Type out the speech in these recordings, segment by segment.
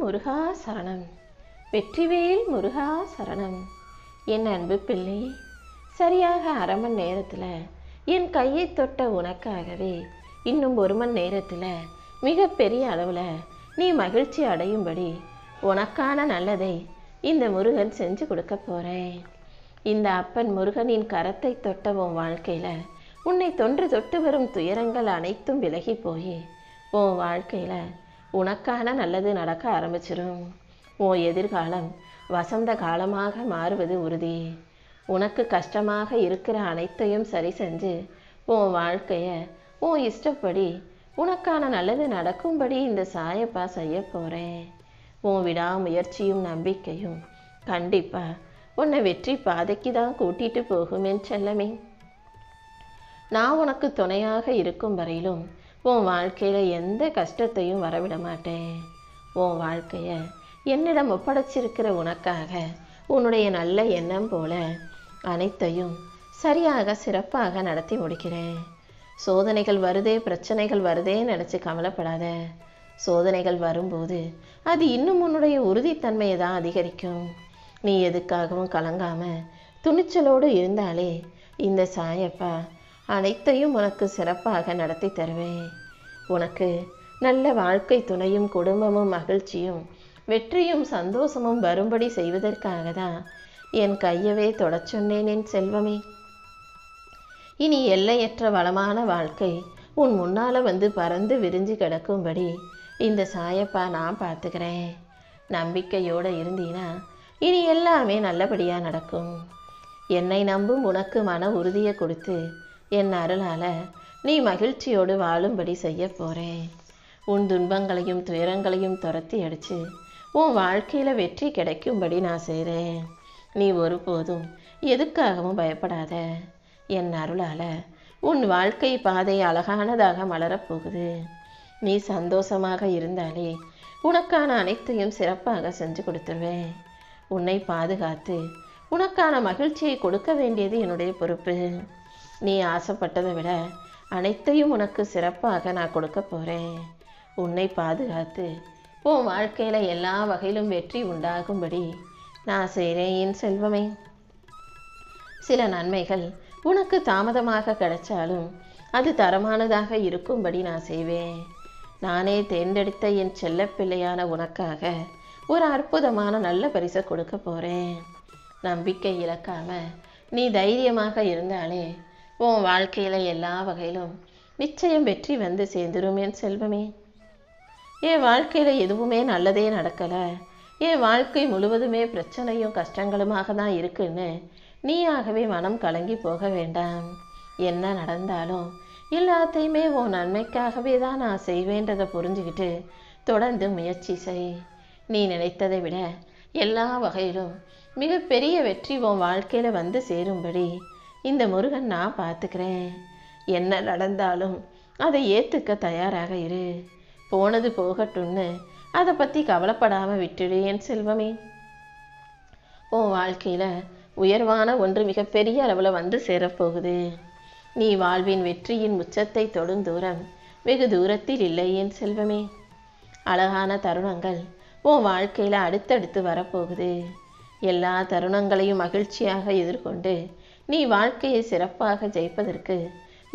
முருகா சரணம். வெற்றிவேல் முருகா சரணம். என் அன்பு பிள்ளை, சரியாக அரை மணி நேரத்தில் என் கையை தொட்ட உனக்காகவே இன்னும் 1 மணி நேரத்தில் மிகப்பெரிய அளவில் நீ மகிழ்ச்சி அடையும்படி உனக்கான நல்லதை இந்த முருகன் செஞ்சு கொடுக்க போகிறேன். இந்த அப்பன் முருகனின் கரத்தை தொட்ட உன் வாழ்க்கையில் உன்னை தொட்டு வரும் துயரங்கள் அனைத்தும் விலகி போய் உன் வாழ்க்கையில் உனக்கான நல்லது நடக்க ஆரம்பிச்சிடும். உன் எதிர்காலம் வசந்த காலமாக மாறுவது உறுதி. உனக்கு கஷ்டமாக இருக்கிற அனைத்தையும் சரி செஞ்சு உன் வாழ்க்கையை உன் இஷ்டப்படி உனக்கான நல்லது நடக்கும்படி இந்த சாயப்பா செய்ய போகிறேன். உன் விடாமுயற்சியும் நம்பிக்கையும் கண்டிப்பாக உன்னை வெற்றி பாதைக்கு தான் கூட்டிகிட்டு போகும் என் செல்லமே. நான் உனக்கு துணையாக இருக்கும் வரையிலும் உன் வாழ்க்கையில் எந்த கஷ்டத்தையும் வரவிட மாட்டேன். உன் வாழ்க்கையை என்னிடம் ஒப்படைச்சிருக்கிற உனக்காக உன்னுடைய நல்ல எண்ணம் போல அனைத்தையும் சரியாக சிறப்பாக நடத்தி முடிக்கிறேன். சோதனைகள் வருதே, பிரச்சனைகள் வருதே நினச்சி கவலைப்படாத. சோதனைகள் வரும்போது அது இன்னும் உன்னுடைய உறுதித்தன்மையை தான் அதிகரிக்கும். நீ எதுக்காகவும் கலங்காம துணிச்சலோடு இருந்தாலே இந்த சாயப்பா அனைத்தையும் உனக்கு சிறப்பாக நடத்தி தருவேன். உனக்கு நல்ல வாழ்க்கை துணையும் குடும்பமும் மகிழ்ச்சியும் வெற்றியும் சந்தோஷமும் வரும்படி செய்வதற்காக தான் என் கையவே தொடச் சொன்னேன் என் செல்வமே. இனி எல்லையற்ற வளமான வாழ்க்கை உன் முன்னால் வந்து பறந்து விரிஞ்சு கிடக்கும்படி இந்த சாயப்பா நான் பார்த்துக்கிறேன். நம்பிக்கையோடு இருந்தீனா இனி எல்லாமே நல்லபடியாக நடக்கும். என்னை நம்பும் உனக்கு மன உறுதியை கொடுத்து என் அருளால் நீ மகிழ்ச்சியோடு வாழும்படி செய்ய போகிறேன். உன் துன்பங்களையும் துயரங்களையும் துரத்தி அடித்து உன் வாழ்க்கையில் வெற்றி கிடைக்கும்படி நான் செய்கிறேன். நீ ஒருபோதும் எதுக்காகவும் பயப்படாத. என் அருளால் உன் வாழ்க்கை பாதை அழகானதாக மலரப்போகுது. நீ சந்தோஷமாக இருந்தாலே உனக்கான அனைத்தையும் சிறப்பாக செஞ்சு கொடுத்துருவேன். உன்னை பாதுகாத்து உனக்கான மகிழ்ச்சியை கொடுக்க வேண்டியது என்னுடைய பொறுப்பு. நீ ஆசைப்பட்டதை விட அனைத்தையும் உனக்கு சிறப்பாக நான் கொடுக்க போகிறேன். உன்னை பாதுகாத்து உன் வாழ்க்கையில் எல்லா வகையிலும் வெற்றி உண்டாகும்படி நான் செய்கிறேன் என் செல்வமே. சில நன்மைகள் உனக்கு தாமதமாக கிடைச்சாலும் அது தரமானதாக இருக்கும்படி நான் செய்வேன். நானே தேர்ந்தெடுத்த என் செல்லப்பிள்ளையான உனக்காக ஒரு அற்புதமான நல்ல பரிசை கொடுக்க போகிறேன். நம்பிக்கை இழக்காம நீ தைரியமாக இருந்தாலே உன் வாழ்க்கையில் எல்லா வகையிலும் நிச்சயம் வெற்றி வந்து சேர்ந்துடும் என் செல்வமே. என் வாழ்க்கையில் எதுவுமே நல்லதே நடக்கலை, என் வாழ்க்கை முழுவதுமே பிரச்சனையும் கஷ்டங்களுமாக தான் இருக்குன்னு நீயாகவே மனம் கலங்கி போக வேண்டாம். என்ன நடந்தாலும் எல்லாத்தையுமே உன் நன்மைக்காகவே தான் நான் செய்வேன்றதை புரிஞ்சுக்கிட்டு தொடர்ந்து முயற்சி செய். நீ நினைத்ததை விட எல்லா வகையிலும் மிகப்பெரிய வெற்றி உன் வாழ்க்கையில் வந்து சேரும்படி இந்த முருகன் நான் பார்த்துக்கிறேன். என்ன நடந்தாலும் அதை ஏற்றுக்க தயாராக இரு. போனது போகட்டும்னு அதை பற்றி கவலைப்படாமல் விட்டுடு என் செல்வமே. உன் வாழ்க்கையில் உயர்வான ஒன்று மிகப்பெரிய அளவில் வந்து சேரப்போகுது. நீ வாழ்வின் வெற்றியின் உச்சத்தை தொடும் தூரம் வெகு தூரத்தில் இல்லை என் செல்வமே. அழகான தருணங்கள் உன் வாழ்க்கையில் அடுத்தடுத்து வரப்போகுது. எல்லா தருணங்களையும் மகிழ்ச்சியாக எதிர்கொண்டு நீ வாழ்க்கையை சிறப்பாக ஜெயிப்பதற்கு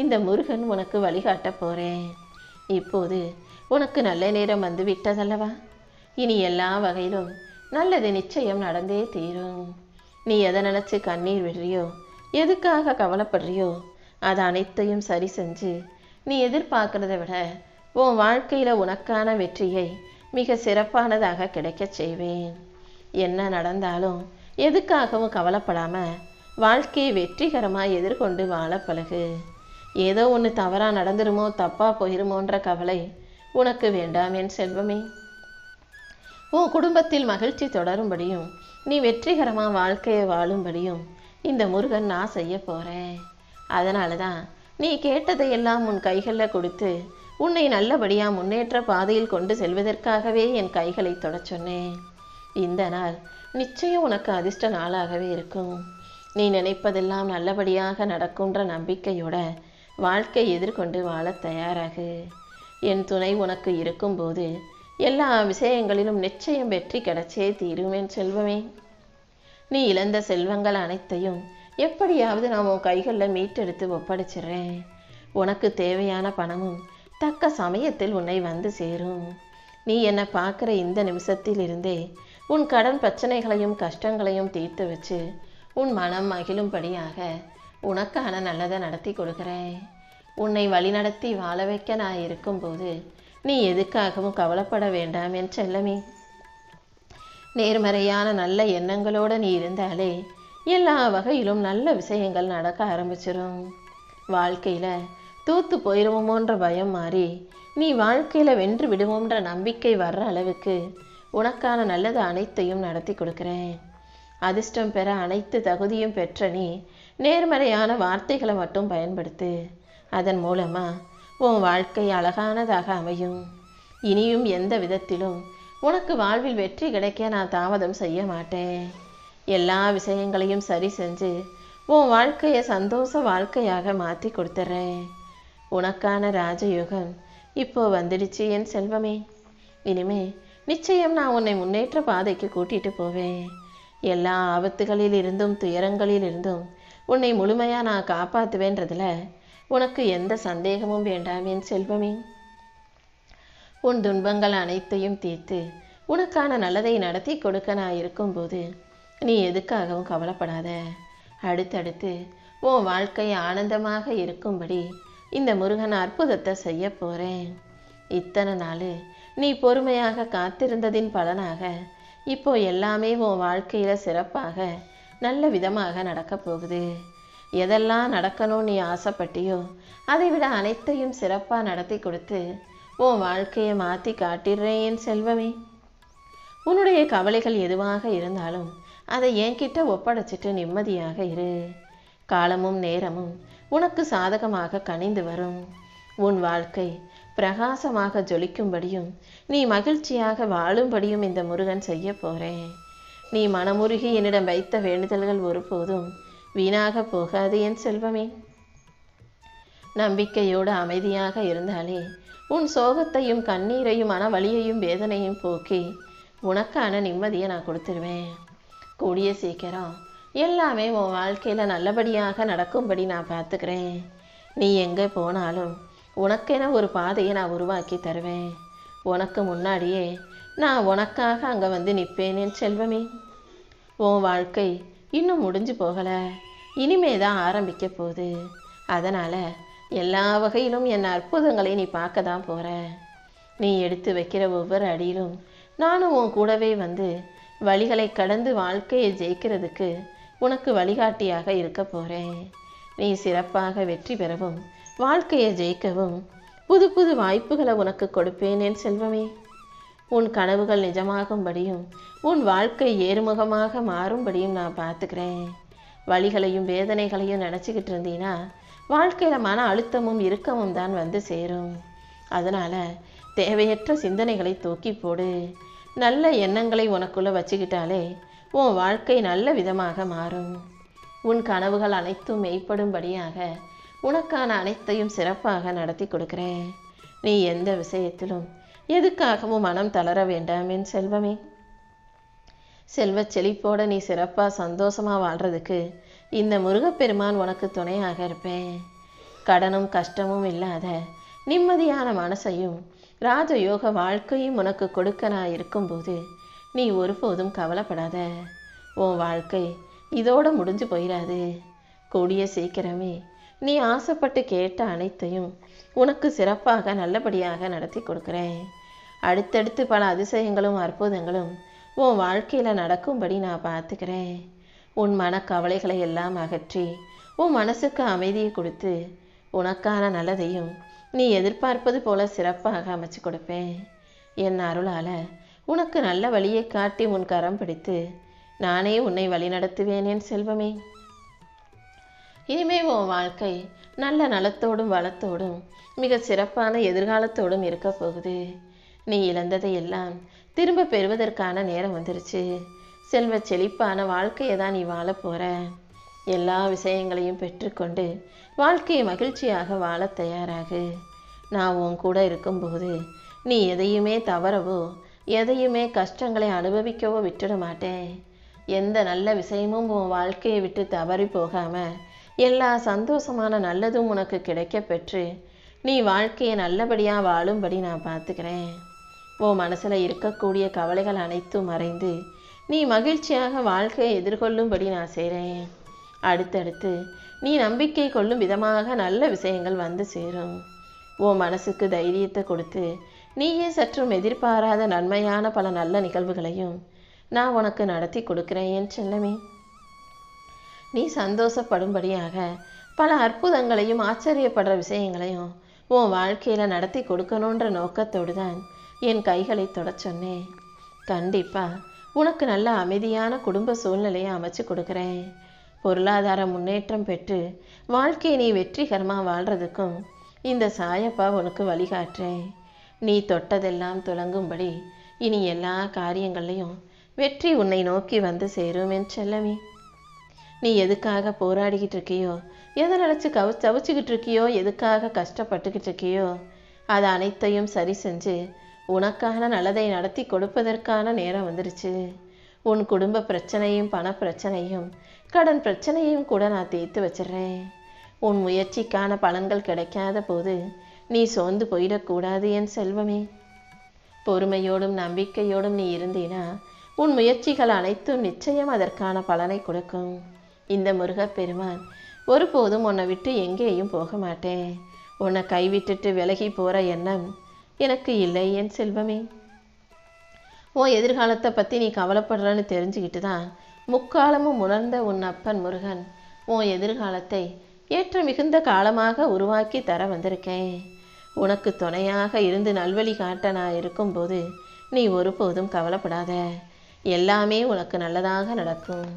இந்த முருகன் உனக்கு வழிகாட்ட போகிறேன். இப்போது உனக்கு நல்ல நேரம் வந்து விட்டதல்லவா? இனி எல்லா வகையிலும் நல்லது நிச்சயம் நடந்தே தீரும். நீ எதை நினச்சி கண்ணீர் விடுறியோ, எதுக்காக கவலைப்படுறியோ அது அனைத்தையும் சரி செஞ்சு நீ எதிர்பார்க்கிறத விட உன் வாழ்க்கையில் உனக்கான வெற்றியை மிக சிறப்பானதாக கிடைக்க செய்வேன். என்ன நடந்தாலும் எதுக்காகவும் கவலைப்படாமல் வாழ்க்கையை வெற்றிகரமாக எதிர்கொண்டு வாழ பழகு. ஏதோ ஒன்று தவறாக நடந்துருமோ, தப்பாக போயிருமோன்ற கவலை உனக்கு வேண்டாம் என் செல்வமே. உன் குடும்பத்தில் மகிழ்ச்சி தொடரும்படியும் நீ வெற்றிகரமாக வாழ்க்கையை வாழும்படியும் இந்த முருகன் நான் செய்ய போகிறேன். அதனால தான் நீ கேட்டதையெல்லாம் உன் கைகளில் கொடுத்து உன்னை நல்லபடியாக முன்னேற்ற பாதையில் கொண்டு செல்வதற்காகவே என் கைகளை தொடச் சொன்னேன். இந்த நாள் நிச்சயம் உனக்கு அதிர்ஷ்ட நாளாகவே இருக்கும். நீ நினைப்பதெல்லாம் நல்லபடியாக நடக்கும்ன்ற நம்பிக்கையோட வாழ்க்கை எதிர்கொண்டு வாழ தயாராகு. என் துணை உனக்கு இருக்கும்போது எல்லா விஷயங்களிலும் நிச்சயம் வெற்றி கிடைச்சே தீரும் என் செல்வமே. நீ இழந்த செல்வங்கள் அனைத்தையும் எப்படியாவது நான் உன் கைகளில் மீட்டெடுத்து ஒப்படைச்சிடுறேன். உனக்கு தேவையான பணமும் தக்க சமயத்தில் உன்னை வந்து சேரும். நீ என்னை பார்க்குற இந்த நிமிஷத்தில் இருந்தே உன் கடன் பிரச்சனைகளையும் கஷ்டங்களையும் தீர்த்து வச்சு உன் மனம் மகிழும்படியாக உனக்கான நல்லதை நடத்தி கொடுக்குறேன். உன்னை வழிநடத்தி வாழ வைக்க நான் இருக்கும்போது நீ எதுக்காகவும் கவலைப்பட வேண்டாம் என் செல்லமே. நேர்மறையான நல்ல எண்ணங்களோடு நீ இருந்தாலே எல்லா வகையிலும் நல்ல விஷயங்கள் நடக்க ஆரம்பிச்சிடும். வாழ்க்கையில் தூத்து போயிடுவோமோன்ற பயம் மாறி நீ வாழ்க்கையில் வென்று விடுவோன்ற நம்பிக்கை வர்ற அளவுக்கு உனக்கான நல்லது அனைத்தையும் நடத்தி கொடுக்குறேன். அதிர்ஷ்டம் பெற அனைத்து தகுதியும் பெற்ற நீ நேர்மறையான வார்த்தைகளை மட்டும் பயன்படுத்து. அதன் மூலமாக உன் வாழ்க்கை அழகானதாக அமையும். இனியும் எந்த விதத்திலும் உனக்கு வாழ்வில் வெற்றி கிடைக்க நான் தாமதம் செய்ய மாட்டேன். எல்லா விஷயங்களையும் சரி செஞ்சு உன் வாழ்க்கையை சந்தோஷ வாழ்க்கையாக மாற்றி கொடுத்துட்றேன். உனக்கான ராஜயோகம் இப்போ வந்துடுச்சு என் செல்வமே. இனிமே நிச்சயம் நான் உன்னை முன்னேற்ற பாதைக்கு கூட்டிகிட்டு போவேன். எல்லா ஆபத்துகளில் இருந்தும் துயரங்களில் இருந்தும் உன்னை முழுமையாக நான் காப்பாற்றுவேன்றதுல உனக்கு எந்த சந்தேகமும் வேண்டாம் என் செல்வமே. உன் துன்பங்கள் அனைத்தையும் தீர்த்து உனக்கான நல்லதை நடத்தி கொடுக்க நான் இருக்கும்போது நீ எதுக்காகவும் கவலைப்படாத. அடுத்தடுத்து உன் வாழ்க்கை ஆனந்தமாக இருக்கும்படி இந்த முருகன் அற்புதத்தை செய்ய போகிறேன். இத்தனை நாள் நீ பொறுமையாக காத்திருந்ததின் பலனாக இப்போ எல்லாமே உன் வாழ்க்கையில் சிறப்பாக நல்ல விதமாக நடக்க போகுது. எதெல்லாம் நடக்கணும் நீ ஆசைப்பட்டியோ அதை விட அனைத்தையும் சிறப்பாக நடத்தி கொடுத்து உன் வாழ்க்கையை மாற்றி காட்டிடுறேன் என் செல்வமே. உன்னுடைய கவலைகள் எதுவாக இருந்தாலும் அதை என்கிட்ட ஒப்படைச்சிட்டு நிம்மதியாக இரு. காலமும் நேரமும் உனக்கு சாதகமாக கனிந்து வரும். உன் வாழ்க்கை பிரகாசமாக ஜொலிக்கும்படியும் நீ மகிழ்ச்சியாக வாழும்படியும் இந்த முருகன் செய்ய போகிறேன். நீ மனமுருகி என்னிடம் வைத்த வேண்டுதல்கள் ஒருபோதும் வீணாக போகாது என் செல்வமே. நம்பிக்கையோடு அமைதியாக இருந்தாலே உன் சோகத்தையும் கண்ணீரையும் மன வலியையும் வேதனையும் போக்கி உனக்கான நிம்மதியை நான் கொடுத்துருவேன். கூடிய சீக்கிரம் எல்லாமே உன் வாழ்க்கையில் நல்லபடியாக நடக்கும்படி நான் பார்த்துக்கிறேன். நீ எங்கே போனாலும் உனக்கென ஒரு பாதையை நான் உருவாக்கி தருவேன். உனக்கு முன்னாடியே நான் உனக்காக அங்கே வந்து நிற்பேன் என் செல்வமே. உன் வாழ்க்கை இன்னும் முடிஞ்சு போகலை, இனிமே தான் ஆரம்பிக்க போகுது. அதனால் எல்லா வகையிலும் என் அற்புதங்களை நீ பார்க்க தான் போகிற. நீ எடுத்து வைக்கிற ஒவ்வொரு அடியிலும் நானும் உன் கூடவே வந்து வழிகளை கடந்து வாழ்க்கையை ஜெயிக்கிறதுக்கு உனக்கு வழிகாட்டியாக இருக்க போகிறேன். நீ சிறப்பாக வெற்றி பெறவும் வாழ்க்கையை ஜெயிக்கவும் புது புது வாய்ப்புகளை உனக்கு கொடுப்பேன் என் செல்வமே. உன் கனவுகள் நிஜமாகும்படியும் உன் வாழ்க்கை ஏறுமுகமாக மாறும்படியும் நான் பார்த்துக்கிறேன். வலிகளையும் வேதனைகளையும் நினச்சிக்கிட்டு இருந்தீன்னா வாழ்க்கையில் மன அழுத்தமும் இறுக்கமும் தான் வந்து சேரும். அதனால் தேவையற்ற சிந்தனைகளை தூக்கி போடு. நல்ல எண்ணங்களை உனக்குள்ளே வச்சுக்கிட்டாலே உன் வாழ்க்கை நல்ல விதமாக மாறும். உன் கனவுகள் அனைத்தும் மெய்ப்படும்படியாக உனக்கான அனைத்தையும் சிறப்பாக நடத்தி கொடுக்கிறேன். நீ எந்த விஷயத்திலும் எதுக்காகவும் மனம் தளர வேண்டாம் என் செல்வமே. செல்வ செழிப்போட நீ சிறப்பாக சந்தோஷமாக வாழ்கிறதுக்கு இந்த முருகப்பெருமான் உனக்கு துணையாக இருப்பேன். கடனும் கஷ்டமும் இல்லாத நிம்மதியான மனசையும் ராஜயோக வாழ்க்கையும் உனக்கு கொடுக்க நான் இருக்கும்போது நீ ஒருபோதும் கவலைப்படாத. உன் வாழ்க்கை இதோடு முடிஞ்சு போயிடாது. கூடிய சீக்கிரமே நீ ஆசைப்பட்டு கேட்ட அனைத்தையும் உனக்கு சிறப்பாக நல்லபடியாக நடத்தி கொடுக்குறேன். அடுத்தடுத்து பல அதிசயங்களும் அற்புதங்களும் உன் வாழ்க்கையில் நடக்கும்படி நான் பார்த்துக்கிறேன். உன் மனக்கவலைகளை எல்லாம் அகற்றி உன் மனசுக்கு அமைதியை கொடுத்து உனக்கான நல்லதையும் நீ எதிர்பார்ப்பது போல சிறப்பாக அமைச்சு கொடுப்பேன். என் அருளால் உனக்கு நல்ல வழியை காட்டி உன் கரம் பிடித்து நானே உன்னை வழிநடத்துவேன் என் செல்வமே. இனிமே உன் வாழ்க்கை நல்ல நலத்தோடும் வளத்தோடும் மிக சிறப்பான எதிர்காலத்தோடும் இருக்க போகுது. நீ இழந்ததை எல்லாம் திரும்ப பெறுவதற்கான நேரம் வந்துருச்சு. செல்வ செழிப்பான வாழ்க்கையை தான் நீ வாழ போகிற. எல்லா விஷயங்களையும் பெற்றுக்கொண்டு வாழ்க்கையை மகிழ்ச்சியாக வாழ தயாராகு. நான் உன் கூட இருக்கும்போது நீ எதையுமே தவறவோ எதையுமே கஷ்டங்களை அனுபவிக்கவோ விட்டுட மாட்டேன். எந்த நல்ல விஷயமும் உன் வாழ்க்கையை விட்டு தவறி போகாம எல்லா சந்தோஷமான நல்லதும் உனக்கு கிடைக்க பெற்று நீ வாழ்க்கையை நல்லபடியாக வாழும்படி நான் பார்த்துக்கிறேன். உன் மனசில் இருக்கக்கூடிய கவலைகள் அனைத்தும் மறைந்து நீ மகிழ்ச்சியாக வாழ்க்கையை எதிர்கொள்ளும்படி நான் செய்கிறேன். அடுத்தடுத்து நீ நம்பிக்கை கொள்ளும் விதமாக நல்ல விஷயங்கள் வந்து சேரும். உன் மனசுக்கு தைரியத்தை கொடுத்து நீயே சற்றும் எதிர்பாராத நன்மையான பல நல்ல நிகழ்வுகளையும் நான் உனக்கு நடத்தி கொடுக்கிறேன் என் செல்லமே. நீ சந்தோஷப்படும்படியாக பல அற்புதங்களையும் ஆச்சரியப்படுற விஷயங்களையும் உன் வாழ்க்கையில் நடத்தி கொடுக்கணுன்ற நோக்கத்தோடு தான் என் கைகளை தொடச் சொன்னேன். கண்டிப்பாக உனக்கு நல்ல அமைதியான குடும்ப சூழ்நிலையை அமைச்சு கொடுக்குறேன். பொருளாதார முன்னேற்றம் பெற்று வாழ்க்கையை நீ வெற்றிகரமாக வாழ்கிறதுக்கும் இந்த சாயப்பா உனக்கு வழிகாட்டுறேன். நீ தொட்டதெல்லாம் துலங்கும்படி இனி எல்லா காரியங்கள்லையும் வெற்றி உன்னை நோக்கி வந்து சேரும் என் செல்லமே. நீ எதுக்காக போராடிக்கிட்டு இருக்கியோ, எதை நினச்சி தவிச்சுக்கிட்டு இருக்கியோ, எதுக்காக கஷ்டப்பட்டுக்கிட்டு இருக்கியோ அதை அனைத்தையும் சரி செஞ்சு உனக்கான நல்லதை நடத்தி கொடுப்பதற்கான நேரம் வந்துருச்சு. உன் குடும்ப பிரச்சனையும் பண பிரச்சனையும் கடன் பிரச்சனையும் கூட நான் தீர்த்து வச்சிடுறேன். உன் முயற்சிக்கான பலன்கள் கிடைக்காத போது நீ சோர்ந்து போயிடக்கூடாது என் செல்வமே. பொறுமையோடும் நம்பிக்கையோடும் நீ இருந்தீனா உன் முயற்சிகள் அனைத்தும் நிச்சயம் அதற்கான பலனை கொடுக்கும். இந்த முருகப்பெருமான் ஒருபோதும் உன்னை விட்டு எங்கேயும் போக மாட்டேன். உன்னை கைவிட்டுட்டு விலகி போகிற எண்ணம் எனக்கு இல்லை என் செல்வமே. உன் எதிர்காலத்தை பற்றி நீ கவலைப்படுறன்னு தெரிஞ்சுக்கிட்டு தான் முக்காலமும் உணர்ந்த உன் அப்பன் முருகன் உன் எதிர்காலத்தை ஏற்ற மிகுந்த காலமாக உருவாக்கி தர வந்திருக்கேன். உனக்கு துணையாக இருந்து நல்வழி காட்ட நான் இருக்கும்போது நீ ஒருபோதும் கவலைப்படாத. எல்லாமே உனக்கு நல்லதாக நடக்கும்.